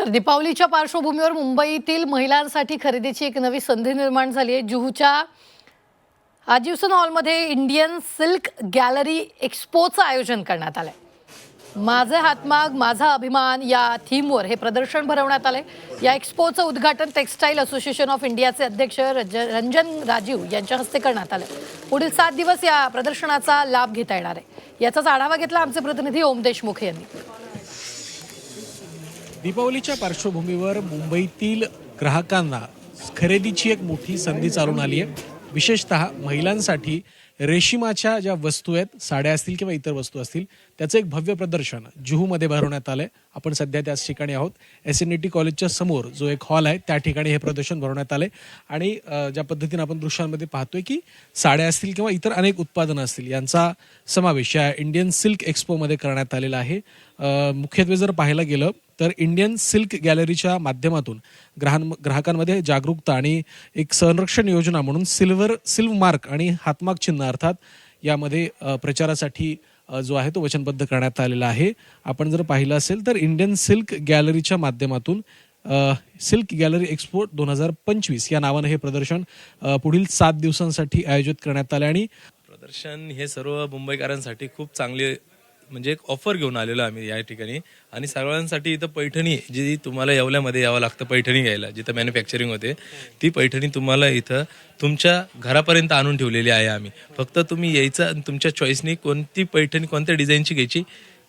तर दीपावलीच्या पार्श्वभूमीवर मुंबईतील महिलांसाठी खरेदीची एक नवी संधी निर्माण झाली आहे। जुहूच्या आजीवसन हॉलमध्ये इंडियन सिल्क गॅलरी एक्स्पोचं आयोजन करण्यात आलंय। माझे हातमाग माझा अभिमान या थीमवर हे प्रदर्शन भरवण्यात आलंय। या एक्स्पोचं उद्घाटन टेक्सटाईल असोसिएशन ऑफ इंडियाचे अध्यक्ष रंजन राजीव यांच्या हस्ते करण्यात आलं। पुढील 7 दिवस या प्रदर्शनाचा लाभ घेता येणार आहे। याचाच आढावा घेतला आमचे प्रतिनिधी ओम देशमुख यांनी। दीपावलीच्या पार्श्वभूमीवर मुंबईतील ग्राहकांना खरेदीची एक मोठी संधी चालून आली आहे। विशेषतः महिलांसाठी रेशीमाच्या ज्या वस्तू आहेत, साड्या असतील किंवा इतर वस्तू असतील, त्याचं एक भव्य प्रदर्शन जुहूमध्ये भरवण्यात आलंय। आपण सध्या त्याच ठिकाणी आहोत। SNET कॉलेजच्या समोर जो एक हॉल आहे त्या ठिकाणी हे प्रदर्शन भरवण्यात आलंय आणि ज्या पद्धतीने आपण दृश्यांमध्ये पाहतोय की साड्या असतील किंवा इतर अनेक उत्पादनं असतील यांचा समावेश या इंडियन सिल्क एक्स्पोमध्ये करण्यात आलेला आहे। मुख्यत्वे जर पाहायला गेलं तर इंडियन सिल्क गॅलरीच्या माध्यमातून ग्राहकांमध्ये जागरूकता आणि एक संरक्षण योजना म्हणून सिल्व मार्क आणि हातमाग चिन्ह अर्थात यामध्ये प्रचारासाठी जो आहे तो वचनबद्ध करण्यात आलेला आहे। आपण जर पाहिलं असेल तर इंडियन सिल्क गॅलरीच्या माध्यमातून सिल्क गॅलरी एक्सपो 2025 या नावाने हे प्रदर्शन पुढील 7 दिवसांसाठी आयोजित करण्यात आले आणि प्रदर्शन हे सर्व मुंबईकरांसाठी खूप चांगले म्हणजे एक ऑफर घेऊन आलेलो आम्ही या ठिकाणी। आणि सर्वांसाठी इथं पैठणी जी तुम्हाला येवल्यामध्ये यावं लागतं पैठणी घ्यायला, जिथं मॅन्युफॅक्चरिंग होते ती पैठणी तुम्हाला इथं तुमच्या घरापर्यंत आणून ठेवलेली आहे आम्ही। फक्त तुम्ही यायचं आणि तुमच्या चॉईसनी कोणती पैठणी कोणत्या डिझाईनची घ्यायची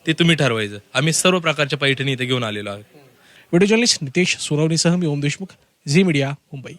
ते तुम्ही ठरवायचं। आम्ही सर्व प्रकारच्या पैठणी इथं घेऊन आलेलो आहोत। व्हिडिओ जर्नलिस्ट नितेश सुरवणीसह मी ओम देशमुख, झी मीडिया, मुंबई।